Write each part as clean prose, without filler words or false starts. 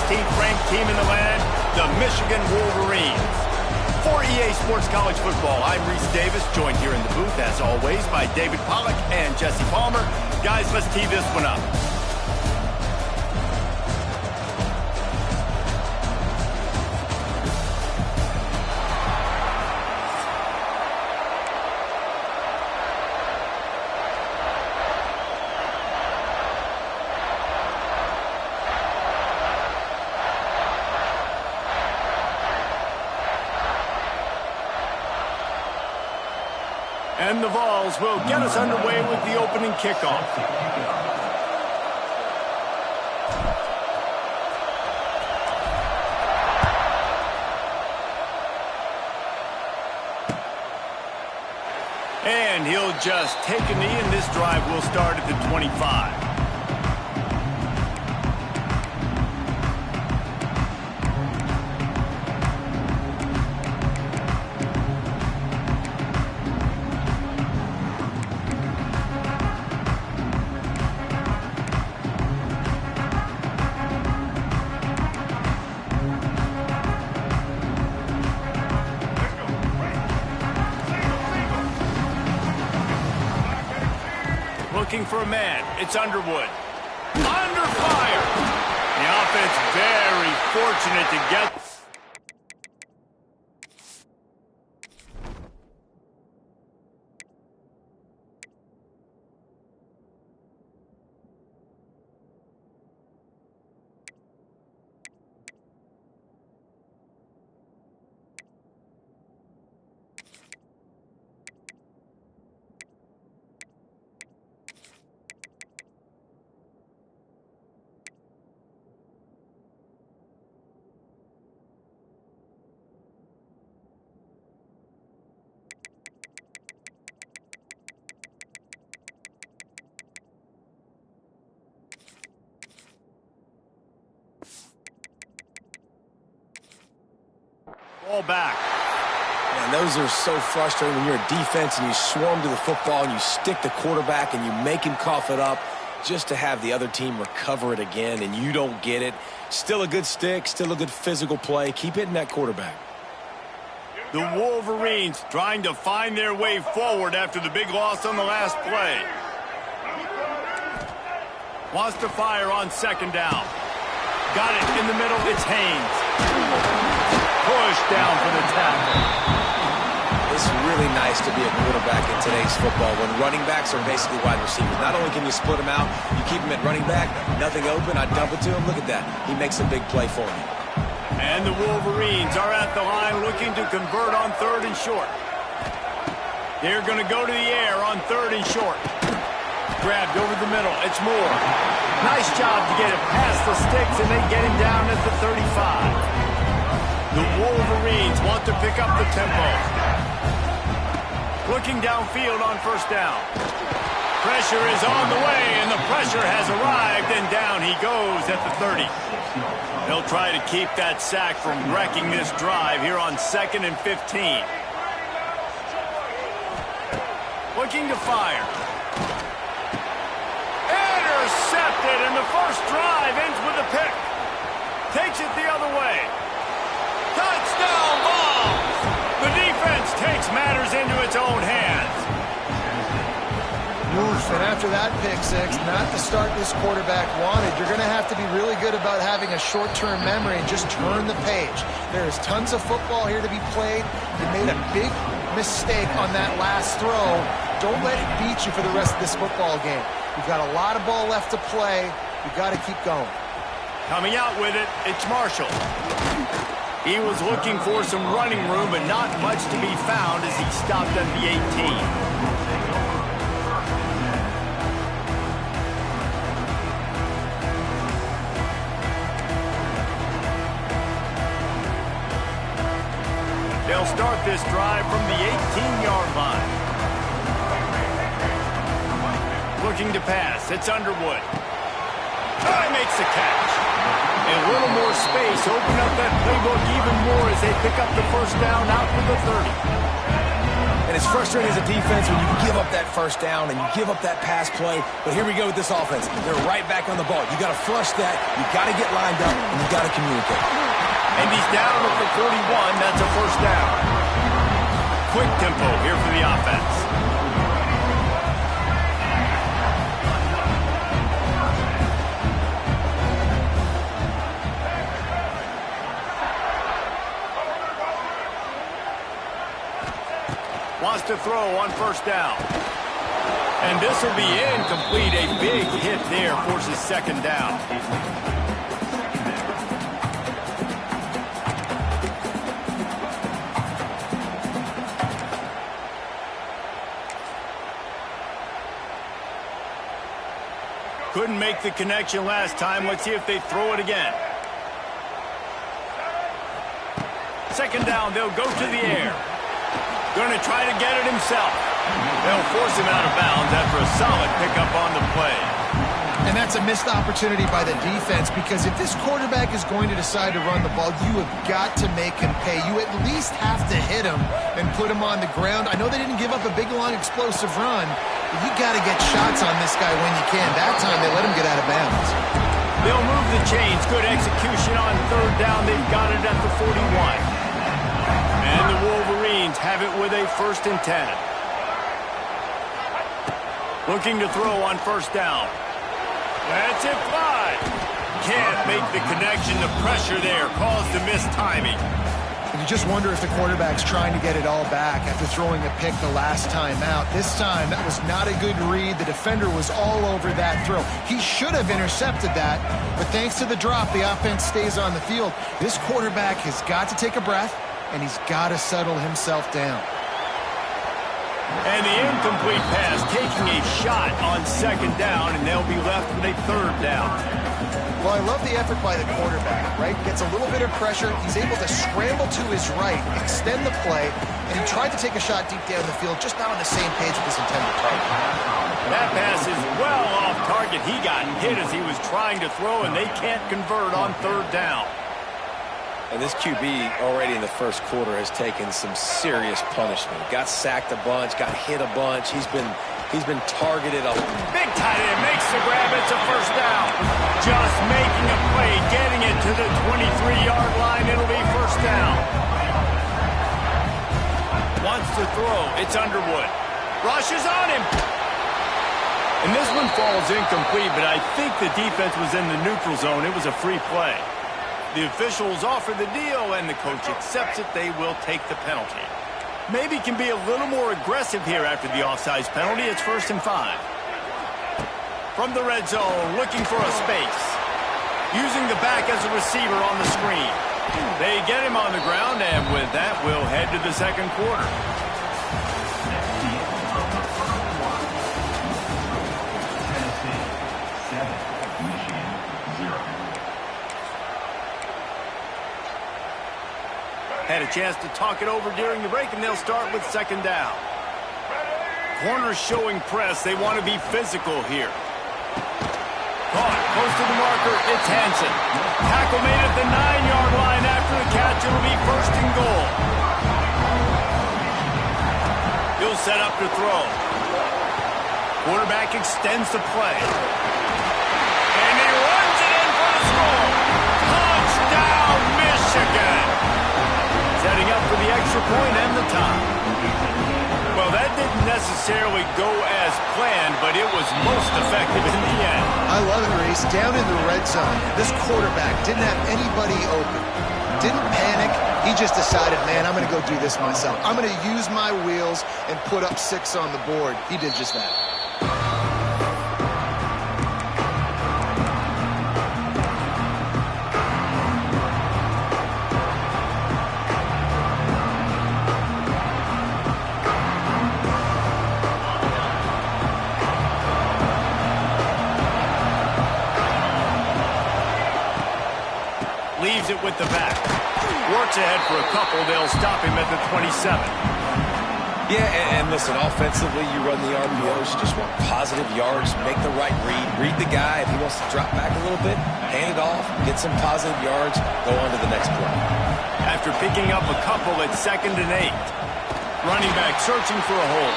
16th-ranked team in the land, the Michigan Wolverines. For EA Sports College Football, I'm Reese Davis, joined here in the booth, as always, by David Pollack and Jesse Palmer. Guys, let's tee this one up. And the Vols will get us underway with the opening kickoff. And he'll just take a knee, and this drive will start at the 25. Looking for a man. It's Underwood. Under fire! The offense very fortunate to get... Ball back. Man, those are so frustrating when you're a defense and you swarm to the football and you stick the quarterback and you make him cough it up just to have the other team recover it again and you don't get it. Still a good stick, still a good physical play. Keep hitting that quarterback. The Wolverines trying to find their way forward after the big loss on the last play. Wants to fire on second down. Got it in the middle. It's Haynes. Push down for the tackle. It's really nice to be a quarterback in today's football when running backs are basically wide receivers. Not only can you split them out, you keep them at running back, nothing open, I dump it to him. Look at that. He makes a big play for me. And the Wolverines are at the line looking to convert on 3rd and short. They're going to go to the air on 3rd and short. Grabbed over the middle. It's Moore. Nice job to get it past the sticks, and they get him down at the 35. The Wolverines want to pick up the tempo. Looking downfield on 1st down. Pressure is on the way, and the pressure has arrived, and down he goes at the 30. They'll try to keep that sack from wrecking this drive here on 2nd and 15. Looking to fire. Intercepted, and the first drive ends with a pick. Takes it the other way. Touchdown Vols! The defense takes matters into its own hands. And after that pick six, not the start this quarterback wanted. You're going to have to be really good about having a short-term memory and just turn the page. There's tons of football here to be played. You made a big mistake on that last throw. Don't let it beat you for the rest of this football game. You've got a lot of ball left to play. You've got to keep going. Coming out with it, it's Marshall. He was looking for some running room, but not much to be found as he stopped at the 18. They'll start this drive from the 18-yard line. Looking to pass. It's Underwood. He makes the catch. A little more space. Open up that playbook even more as they pick up the first down out for the 30. And it's frustrating as a defense when you give up that first down and you give up that pass play. But here we go with this offense. They're right back on the ball. You got to flush that. You got to get lined up, and you got to communicate. And he's down at the 41. That's a first down. Quick tempo here for the offense. Wants to throw on first down. And this will be incomplete. A big hit there forces second down. Couldn't make the connection last time. Let's see if they throw it again. Second down, they'll go to the air. Going to try to get it himself. They'll force him out of bounds after a solid pickup on the play. And that's a missed opportunity by the defense, because if this quarterback is going to decide to run the ball, you have got to make him pay. You at least have to hit him and put him on the ground. I know they didn't give up a big, long, explosive run, but you got to get shots on this guy when you can. That time they let him get out of bounds. They'll move the chains. Good execution on third down. They've got it at the 41. And the Wolverines have it with a 1st and 10. Looking to throw on first down. That's it, 5. Can't make the connection. The pressure there caused the missed timing. And you just wonder if the quarterback's trying to get it all back after throwing a pick the last time out. This time, that was not a good read. The defender was all over that throw. He should have intercepted that, but thanks to the drop, the offense stays on the field. This quarterback has got to take a breath, and he's got to settle himself down. And the incomplete pass taking a shot on second down, and they'll be left with a third down. Well, I love the effort by the quarterback, right? Gets a little bit of pressure. He's able to scramble to his right, extend the play, and he tried to take a shot deep down the field, just not on the same page with his intended target. That pass is well off target. He got hit as he was trying to throw, and they can't convert on third down. And this QB already in the first quarter has taken some serious punishment. Got sacked a bunch, got hit a bunch. He's been targeted a lot. Big tight end makes the grab. It's a first down. Just making a play, getting it to the 23-yard line. It'll be first down. Wants to throw. It's Underwood. Rushes on him. And this one falls incomplete, but I think the defense was in the neutral zone. It was a free play. The officials offer the deal, and the coach accepts it. They will take the penalty. Maybe can be a little more aggressive here after the offsides penalty. It's 1st and 5. From the red zone, looking for a space. Using the back as a receiver on the screen. They get him on the ground, and with that, we'll head to the second quarter. Had a chance to talk it over during the break, and they'll start with second down. Corners showing press. They want to be physical here. Caught close to the marker. It's Hansen. Tackle made at the 9-yard line. After the catch, it'll be 1st and goal. He'll set up to throw. Quarterback extends the play. And he runs it in for the score. Touchdown, Michigan. Setting up for the extra point and the tie. Well, that didn't necessarily go as planned, but it was most effective in the end. I love it, Reese. Down in the red zone, this quarterback didn't have anybody open. Didn't panic. He just decided, man, I'm going to go do this myself. I'm going to use my wheels and put up 6 on the board. He did just that. Leaves it with the back. Works ahead for a couple. They'll stop him at the 27. Yeah, and listen, offensively, you run the RPOs. You just want positive yards, make the right read. Read the guy. If he wants to drop back a little bit, hand it off, get some positive yards, go on to the next play. After picking up a couple, it's 2nd and 8. Running back searching for a hole.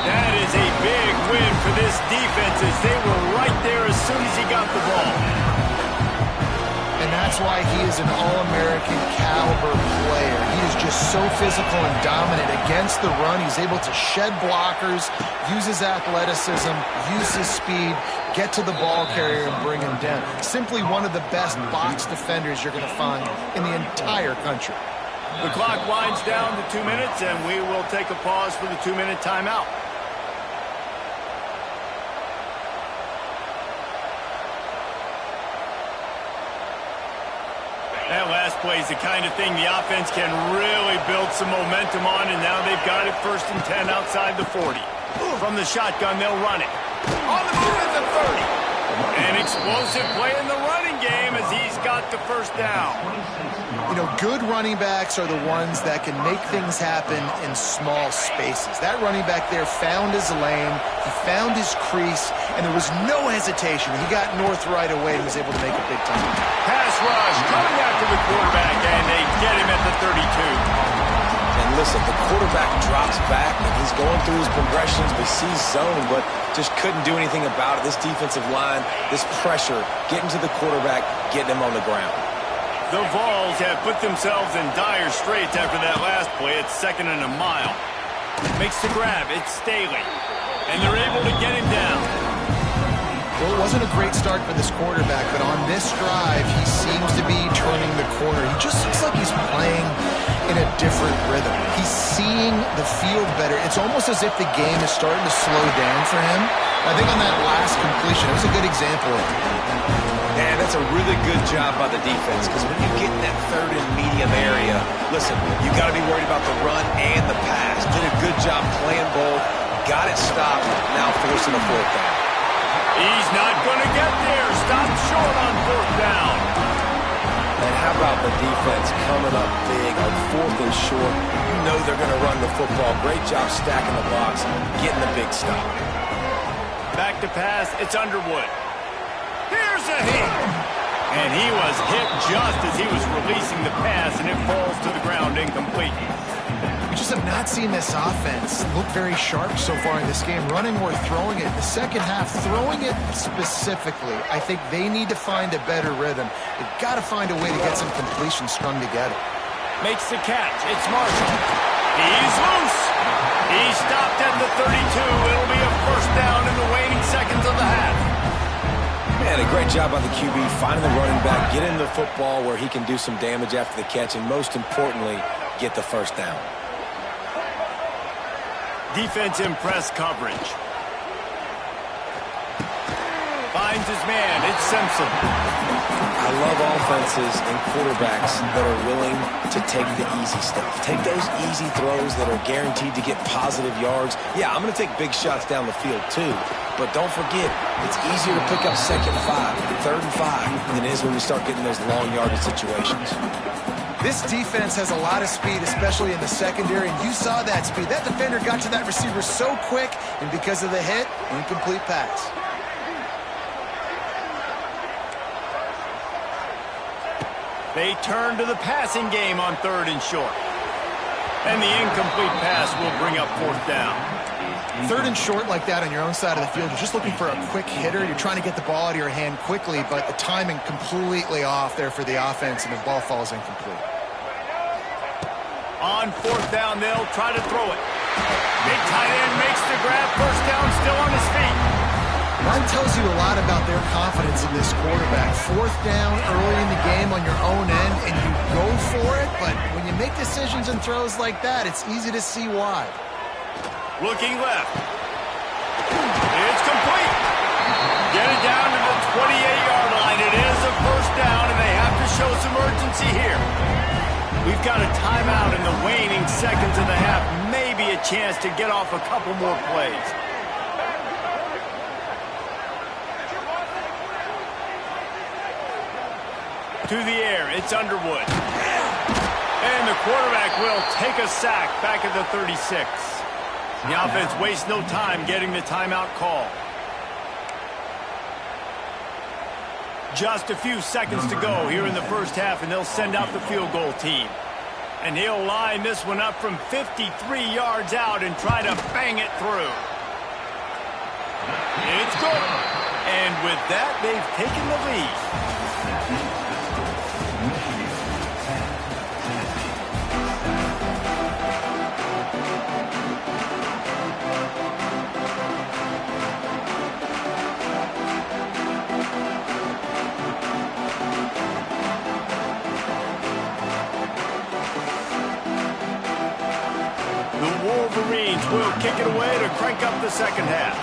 That is a big win for this defense as they were right there as soon as he got the ball. And that's why he is an All-American caliber player. He is just so physical and dominant against the run. He's able to shed blockers, use his athleticism, use his speed, get to the ball carrier and bring him down. Simply one of the best box defenders you're going to find in the entire country. The clock winds down to 2 minutes, and we will take a pause for the 2-minute timeout. That last play is the kind of thing the offense can really build some momentum on, and now they've got it 1st and 10 outside the 40. From the shotgun, they'll run it. On the move at the 30. An explosive play in the running game as he's got the 1st down. You know, good running backs are the ones that can make things happen in small spaces. That running back there found his lane, he found his crease, and there was no hesitation. He got north right away and was able to make a big time. Pass rush coming after the quarterback, and they get him at the 32. And listen, the quarterback drops back, and he's going through his progressions. We see zone, but just couldn't do anything about it. This defensive line, this pressure, getting to the quarterback, getting him on the ground. The Vols have put themselves in dire straits after that last play. It's 2nd and a mile. Makes the grab. It's Staley. And they're able to get him down. Well, it wasn't a great start for this quarterback, but on this drive, he seems to be turning the corner. He just looks like he's playing in a different rhythm. He's seeing the field better. It's almost as if the game is starting to slow down for him. I think on that last completion, it was a good example of it. And that's a really good job by the defense, because when you get in that 3rd and medium area, listen, you got to be worried about the run and the pass. Did a good job playing both, got it stopped, now forcing a 4th down. He's not going to get there. Stop short on 4th down. And how about the defense coming up big on 4th and short? You know they're going to run the football. Great job stacking the box, getting the big stop. Back to pass. It's Underwood. Here's a hit. And he was hit just as he was releasing the pass, and it falls to the ground incomplete. We just have not seen this offense look very sharp so far in this game, running or throwing it. The second half, throwing it specifically, I think they need to find a better rhythm. They've got to find a way to get some completions strung together. Makes the catch. It's Marshall. He's loose. He stopped at the 32. It'll be a 1st down in the waning seconds of the half. Man, a great job by the QB, finding the running back, get him the football where he can do some damage after the catch, and most importantly, get the 1st down. Defense in press coverage. Finds his man. It's Simpson. I love offenses and quarterbacks that are willing to take the easy stuff. Take those easy throws that are guaranteed to get positive yards. Yeah, I'm going to take big shots down the field too, but don't forget, it's easier to pick up 2nd and 5, 3rd and 5 than it is when we start getting those long yardage situations. This defense has a lot of speed, especially in the secondary, and you saw that speed. That defender got to that receiver so quick, and because of the hit, incomplete pass. They turn to the passing game on 3rd and short. And the incomplete pass will bring up 4th down. 3rd and short like that on your own side of the field, you're just looking for a quick hitter. You're trying to get the ball out of your hand quickly, but the timing completely off there for the offense, and the ball falls incomplete. On 4th down, they'll try to throw it. Big tight end makes the grab. 1st down, still on his feet. That tells you a lot about their confidence in this quarterback. 4th down early in the game on your own end, and you go for it, but when you make decisions and throws like that, it's easy to see why. Looking left. It's complete. Get it down to the 28-yard line. It is a 1st down, and they have to show some urgency here. We've got a timeout in the waning seconds of the half. Maybe a chance to get off a couple more plays. To the air, it's Underwood. And the quarterback will take a sack back at the 36. The offense wastes no time getting the timeout call. Just a few seconds to go here in the 1st half, and they'll send out the field goal team. And he'll line this one up from 53 yards out and try to bang it through. It's good. And with that, they've taken the lead. The Wolverines will kick it away to crank up the second half.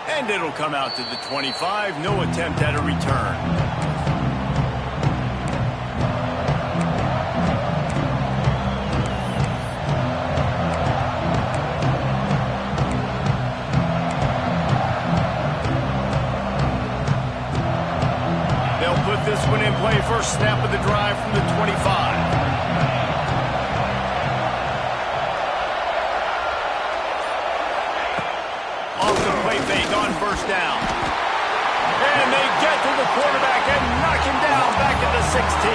And it'll come out to the 25. No attempt at a return. This one in play, first snap of the drive from the 25. Off the play fake on first down. And they get to the quarterback and knock him down back at the 16.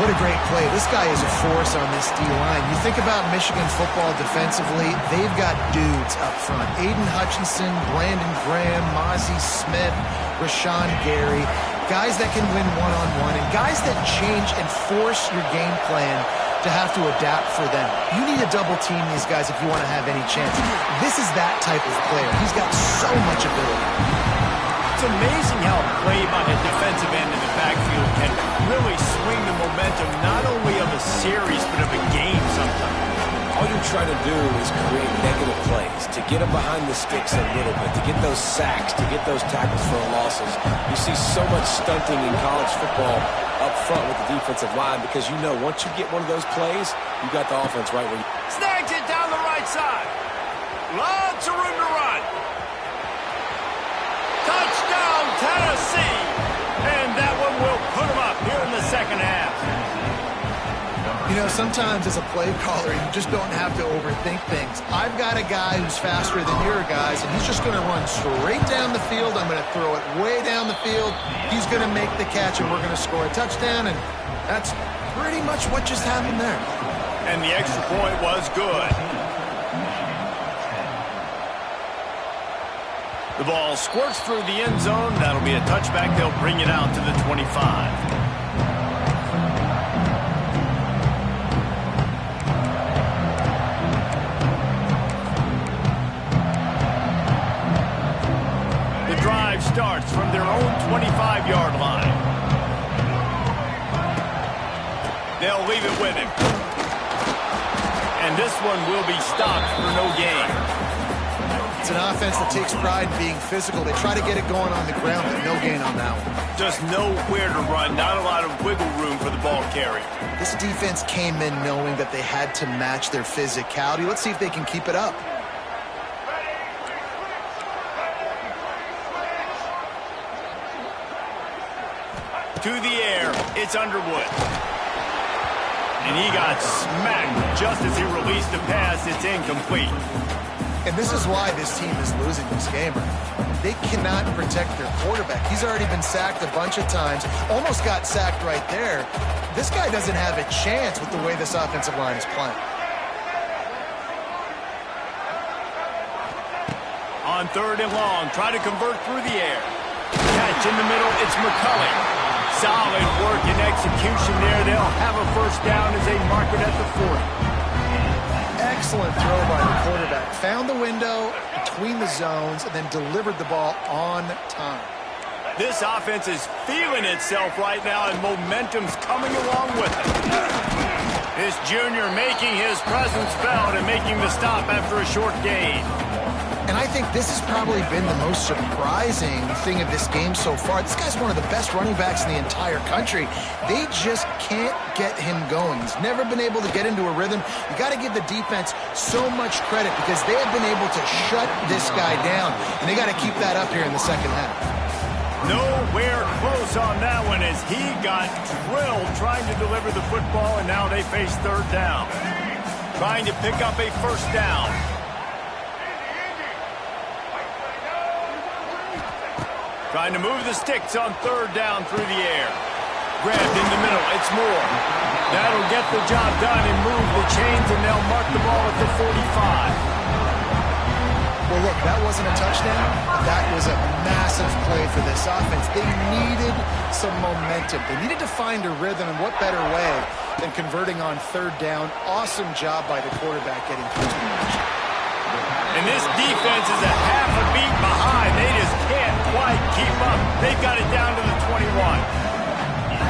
What a great play. This guy is a force on this D-line. You think about Michigan football defensively, they've got dudes up front. Aiden Hutchinson, Brandon Graham, Mozzie Smith, Rashawn Gary. Guys that can win one-on-one and guys that change and force your game plan to have to adapt for them. You need to double-team these guys if you want to have any chance. This is that type of player. He's got so much ability. It's amazing how a play by a defensive end in the backfield can really swing the momentum not only of a series but of a game sometimes. All you're trying to do is create negative plays, to get them behind the sticks a little bit, to get those sacks, to get those tackles for losses. You see so much stunting in college football up front with the defensive line because you know once you get one of those plays, you got the offense right where you... Snags it down the right side. Lots of room to run. Touchdown, Tennessee! And that one will put them up here in the second half. You know, sometimes as a play caller, you just don't have to overthink things. I've got a guy who's faster than your guys, and he's just going to run straight down the field. I'm going to throw it way down the field. He's going to make the catch, and we're going to score a touchdown, and that's pretty much what just happened there. And the extra point was good. The ball squirts through the end zone. That'll be a touchback. They'll bring it out to the 25. Starts from their own 25-yard line. They'll leave it with him. And this one will be stopped for no gain. It's an offense that takes pride in being physical. They try to get it going on the ground, but no gain on that one. Just nowhere to run. Not a lot of wiggle room for the ball carrier. This defense came in knowing that they had to match their physicality. Let's see if they can keep it up. To the air, it's Underwood. And he got smacked just as he released the pass. It's incomplete. And this is why this team is losing this game right now. They cannot protect their quarterback. He's already been sacked a bunch of times. Almost got sacked right there. This guy doesn't have a chance with the way this offensive line is playing. On third and long, try to convert through the air. Catch in the middle, it's McCulley. Solid work and execution there. They'll have a first down as they mark it at the 40. Excellent throw by the quarterback. Found the window between the zones and then delivered the ball on time. This offense is feeling itself right now, and momentum's coming along with it. This junior making his presence felt and making the stop after a short gain. And I think this has probably been the most surprising thing of this game so far. This guy's one of the best running backs in the entire country. They just can't get him going. He's never been able to get into a rhythm. You got to give the defense so much credit because they have been able to shut this guy down. And they got to keep that up here in the second half. Nowhere close on that one as he got drilled trying to deliver the football, and now they face third down. Trying to pick up a first down. Trying to move the sticks on third down through the air. Grabbed in the middle. It's Moore. That'll get the job done and move the chains, and they'll mark the ball at the 45. Well, look, that wasn't a touchdown. That was a massive play for this offense. They needed some momentum. They needed to find a rhythm, and what better way than converting on third down. Awesome job by the quarterback getting through to the match. And this defense is a half a beat behind. They just can't quite keep up. They've got it down to the 21.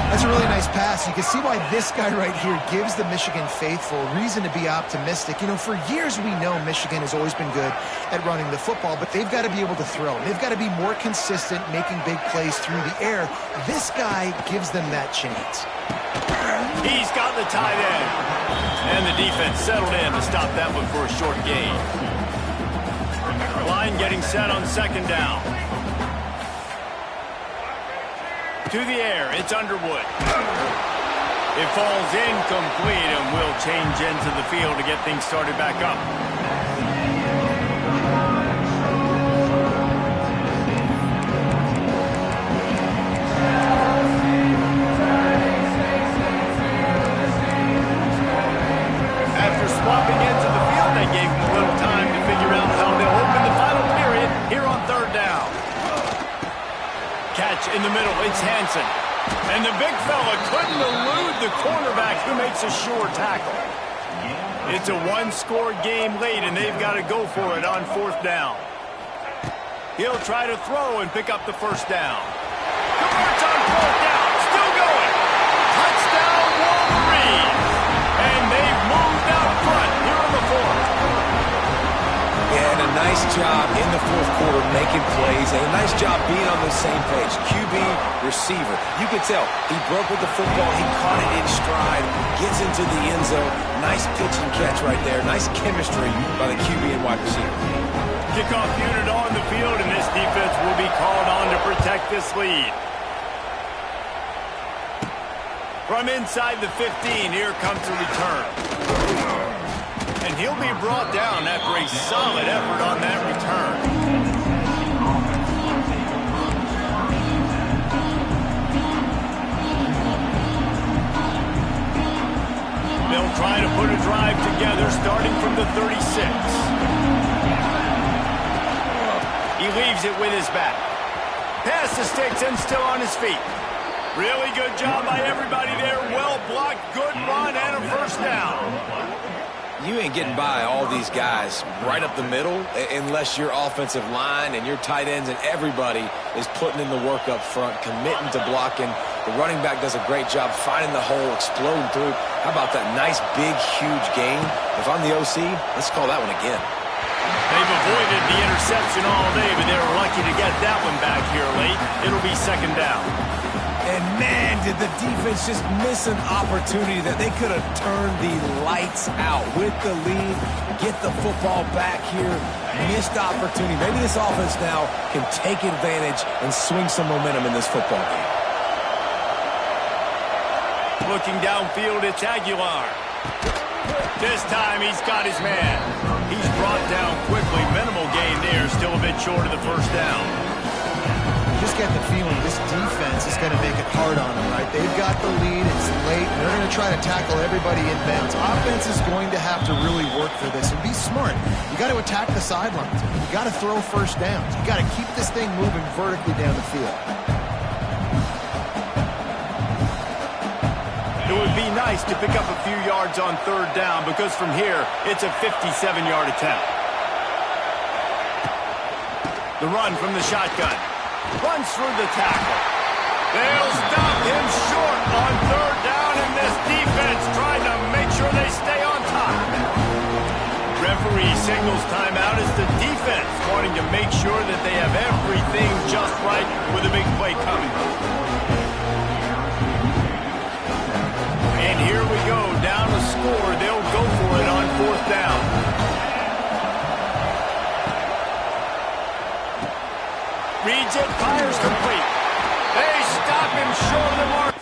That's a really nice pass. You can see why this guy right here gives the Michigan faithful reason to be optimistic. You know, for years we know Michigan has always been good at running the football, but they've got to be able to throw. They've got to be more consistent, making big plays through the air. This guy gives them that chance. He's got the tight end. And the defense settled in to stop that one for a short gain. Line getting set on second down. To the air, it's Underwood. It falls incomplete and will change into the field to get things started back up. After swapping into the field, they gave him a little time to figure out how they'll open the final period here on third down. Catch in the middle, it's Hansen. And the big fella couldn't elude the cornerback who makes a sure tackle. It's a one-score game late, and they've got to go for it on fourth down. He'll try to throw and pick up the first down. Converts on fourth down, still going. Touchdown, Wolverines. And they've moved out front here on the fourth. And a nice job in the fourth quarter making plays, and a nice job being on the same page. QB, receiver. You could tell he broke with the football. He caught it in stride, gets into the end zone. Nice pitch and catch right there. Nice chemistry by the QB and wide receiver. Kickoff unit on the field, and this defense will be called on to protect this lead. From inside the 15, here comes the return. And he'll be brought down after a solid effort on that return. They'll try to put a drive together starting from the 36. He leaves it with his back. Past the sticks and still on his feet. Really good job by everybody there. Well blocked, good run, and a first down. You ain't getting by all these guys right up the middle unless your offensive line and your tight ends and everybody is putting in the work up front, committing to blocking. The running back does a great job finding the hole, exploding through. How about that nice, big, huge gain? If I'm the OC, let's call that one again. They've avoided the interception all day, but they were lucky to get that one back here late. It'll be second down. And man, did the defense just miss an opportunity that they could have turned the lights out with the lead, get the football back here. Missed opportunity. Maybe this offense now can take advantage and swing some momentum in this football game. Looking downfield, it's Aguilar. This time he's got his man. He's brought down quickly. Minimal gain there, still a bit short of the first down. Just get the feeling this defense is going to make it hard on them, right? They've got the lead, it's late, and they're going to try to tackle everybody inbounds. Offense is going to have to really work for this and be smart. You got to attack the sidelines. You got to throw first downs. You got to keep this thing moving vertically down the field. It would be nice to pick up a few yards on third down because from here, it's a 57-yard attempt. The run from the shotgun. Runs through the tackle. They'll stop him short on third down, and this defense trying to make sure they stay on top. Referee signals timeout as the defense wanting to make sure that they have everything just right with a big play coming. And here we go, down a score. They'll go for it on fourth down. Reads it, fires complete. They stop him short of the mark